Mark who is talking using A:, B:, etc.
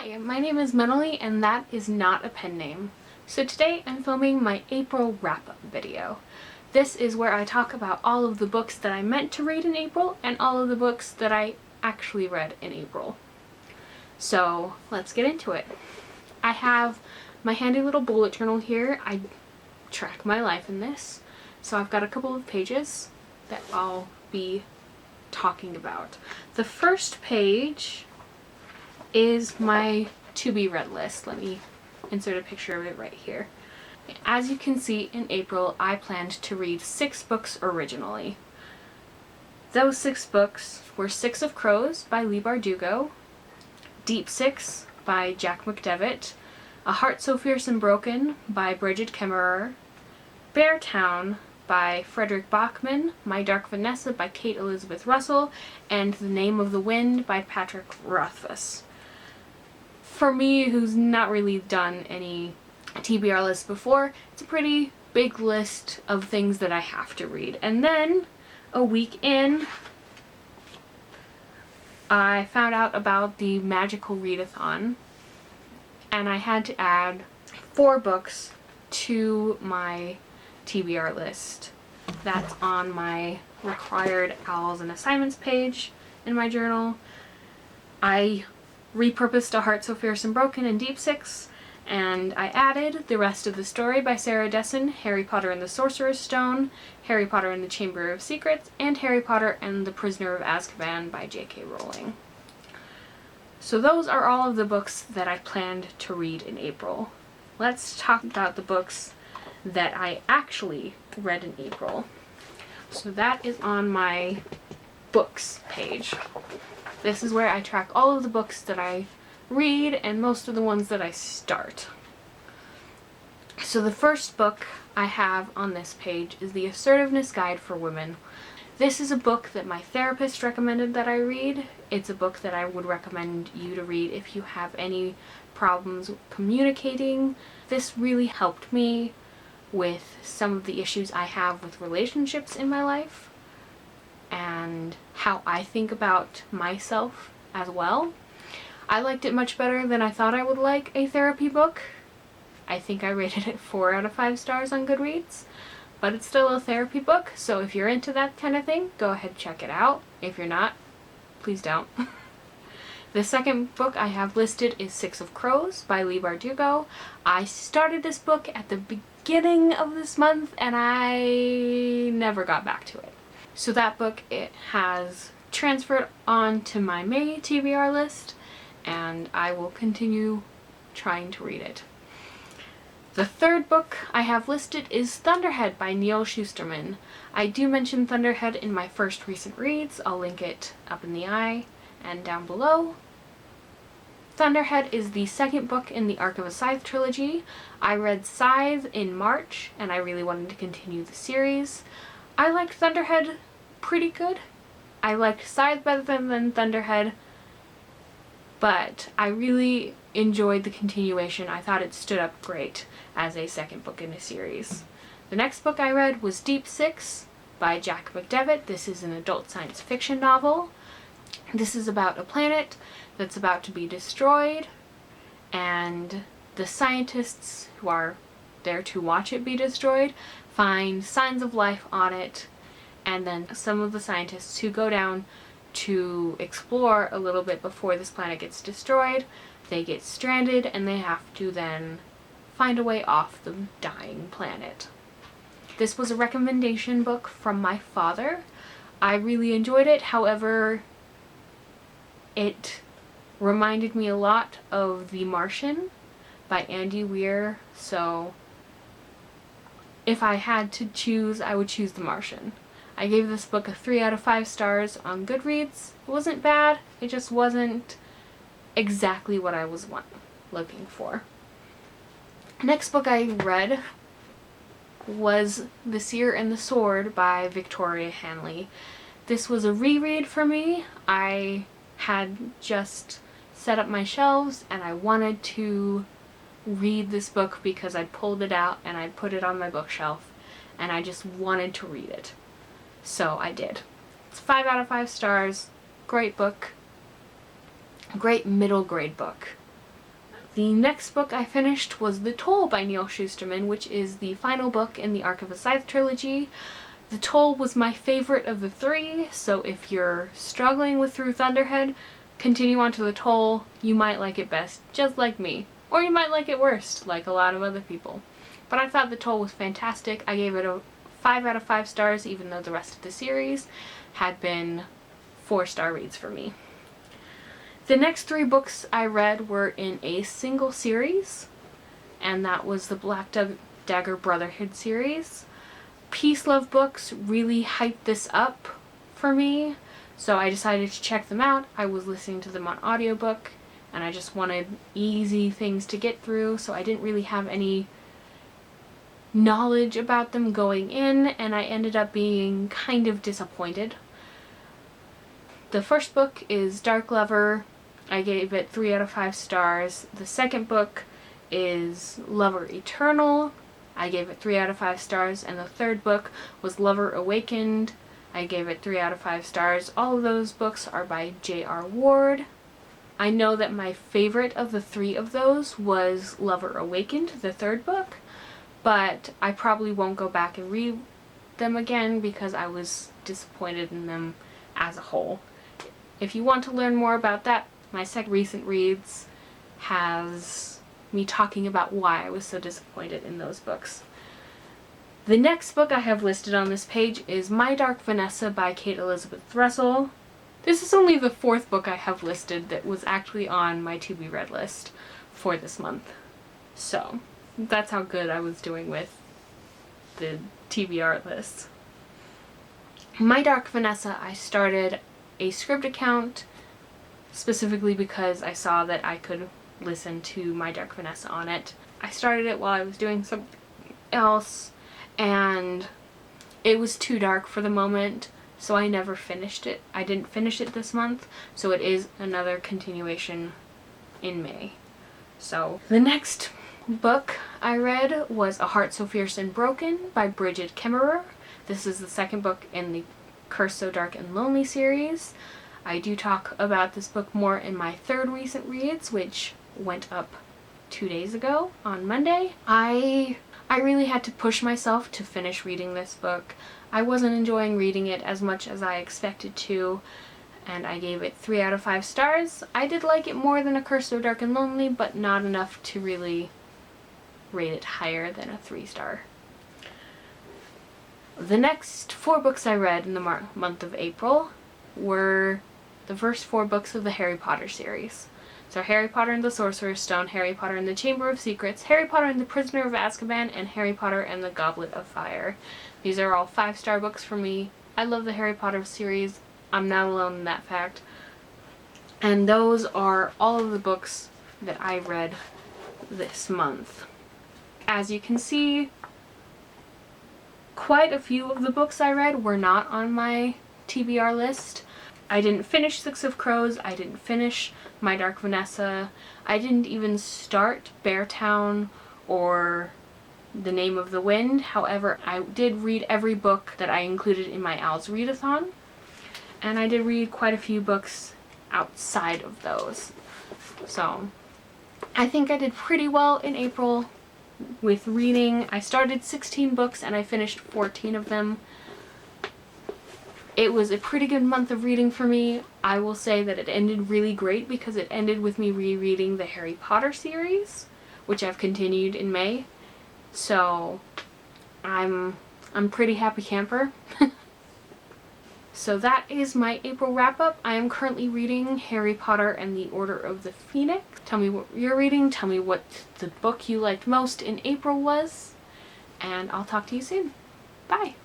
A: Hi, my name is Mentally, and that is not a pen name. So today I'm filming my April wrap-up video. This is where I talk about all of the books that I meant to read in April and all of the books that I actually read in April. So let's get into it. I have my handy little bullet journal here. I track my life in this. So I've got a couple of pages that I'll be talking about. The first page is my to-be read list. Let me insert a picture of it right here. As you can see, in April I planned to read 6 books originally. Those 6 books were Six of Crows by Leigh Bardugo, Deep Six by Jack McDevitt, A Heart So Fierce and Broken by Bridget Kemmerer, Beartown by Frederick Bachman, My Dark Vanessa by Kate Elizabeth Russell, and The Name of the Wind by Patrick Rothfuss. For me, who's not really done any TBR lists before, it's a pretty big list of things that I have to read. And then, a week in, I found out about the Magical Readathon, and I had to add 4 books to my TBR list. That's on my required owls and assignments page in my journal. I repurposed A Heart So Fierce and Broken and Deep Six, and I added The Rest of the Story by Sarah Dessen, Harry Potter and the Sorcerer's Stone, Harry Potter and the Chamber of Secrets, and Harry Potter and the Prisoner of Azkaban by J.K. Rowling. So those are all of the books that I planned to read in April. Let's talk about the books that I actually read in April. So that is on my books page. This is where I track all of the books that I read and most of the ones that I start. So the first book I have on this page is The Assertiveness Guide for Women. This is a book that my therapist recommended that I read. It's a book that I would recommend you to read if you have any problems communicating. This really helped me with some of the issues I have with relationships in my life and how I think about myself as well. I liked it much better than I thought I would like a therapy book. I think I rated it 4 out of 5 stars on Goodreads, but it's still a therapy book, so if you're into that kind of thing, go ahead and check it out. If you're not, please don't. The second book I have listed is Six of Crows by Leigh Bardugo. I started this book at the beginning of this month and I never got back to it. So that book, it has transferred on to my May TBR list, and I will continue trying to read it. The third book I have listed is Thunderhead by Neal Shusterman. I do mention Thunderhead in my first recent reads. I'll link it up in the eye and down below. Thunderhead is the second book in the Arc of a Scythe trilogy. I read Scythe in March, and I really wanted to continue the series. I liked Thunderhead pretty good. I liked Scythe better than Thunderhead, but I really enjoyed the continuation. I thought it stood up great as a second book in a series. The next book I read was Deep Six by Jack McDevitt. This is an adult science fiction novel. This is about a planet that's about to be destroyed, and the scientists who are there to watch it be destroyed find signs of life on it, and then some of the scientists who go down to explore a little bit before this planet gets destroyed, they get stranded and they have to then find a way off the dying planet. This was a recommendation book from my father. I really enjoyed it, however, it reminded me a lot of The Martian by Andy Weir, so if I had to choose, I would choose The Martian. I gave this book a 3 out of 5 stars on Goodreads. It wasn't bad, it just wasn't exactly what I was looking for. Next book I read was The Seer and the Sword by Victoria Hanley. This was a reread for me. I had just set up my shelves and I wanted to read this book because I'd pulled it out and I'd put it on my bookshelf and I just wanted to read it. So I did. It's 5 out of 5 stars. Great book. Great middle grade book. The next book I finished was The Toll by Neil Shusterman, which is the final book in the Arc of a Scythe trilogy. The Toll was my favorite of the three, so if you're struggling with Through Thunderhead, continue on to The Toll. You might like it best, just like me. Or you might like it worst, like a lot of other people. But I thought The Toll was fantastic. I gave it a 5 out of 5 stars, even though the rest of the series had been 4-star reads for me. The next 3 books I read were in a single series, and that was the Black Dagger Brotherhood series. Peace Love Books really hyped this up for me, so I decided to check them out. I was listening to them on audiobook, and I just wanted easy things to get through, so I didn't really have any knowledge about them going in, and I ended up being kind of disappointed. The first book is Dark Lover. I gave it 3 out of 5 stars. The second book is Lover Eternal. I gave it 3 out of 5 stars. And the third book was Lover Awakened. I gave it 3 out of 5 stars. All of those books are by J.R. Ward. I know that my favorite of the 3 of those was Lover Awakened, the third book, but I probably won't go back and read them again because I was disappointed in them as a whole. If you want to learn more about that, my second recent reads has me talking about why I was so disappointed in those books. The next book I have listed on this page is My Dark Vanessa by Kate Elizabeth Russell. This is only the 4th book I have listed that was actually on my to be read list for this month. So, that's how good I was doing with the TBR list. My Dark Vanessa, I started a script account specifically because I saw that I could listen to My Dark Vanessa on it. I started it while I was doing something else, and it was too dark for the moment, so I never finished it. I didn't finish it this month, so it is another continuation in May. So, the next book I read was A Heart So Fierce and Broken by Bridget Kemmerer. This is the second book in the Curse So Dark and Lonely series. I do talk about this book more in my 3rd recent reads, which went up 2 days ago on Monday. I really had to push myself to finish reading this book. I wasn't enjoying reading it as much as I expected to, and I gave it 3 out of 5 stars. I did like it more than A Curse So Dark and Lonely, but not enough to really rate it higher than a 3-star. The next 4 books I read in the month of April were the first 4 books of the Harry Potter series. So Harry Potter and the Sorcerer's Stone, Harry Potter and the Chamber of Secrets, Harry Potter and the Prisoner of Azkaban, and Harry Potter and the Goblet of Fire. These are all 5-star books for me. I love the Harry Potter series. I'm not alone in that fact. And those are all of the books that I read this month. As you can see, quite a few of the books I read were not on my TBR list. I didn't finish Six of Crows, I didn't finish My Dark Vanessa, I didn't even start Beartown or The Name of the Wind. However, I did read every book that I included in my Al's Readathon, and I did read quite a few books outside of those. So, I think I did pretty well in April with reading. I started 16 books and I finished 14 of them. It was a pretty good month of reading for me. I will say that it ended really great because it ended with me rereading the Harry Potter series, which I've continued in May. So I'm pretty happy camper. So that is my April wrap-up. I am currently reading Harry Potter and the Order of the Phoenix. Tell me what you're reading. Tell me what the book you liked most in April was. And I'll talk to you soon. Bye!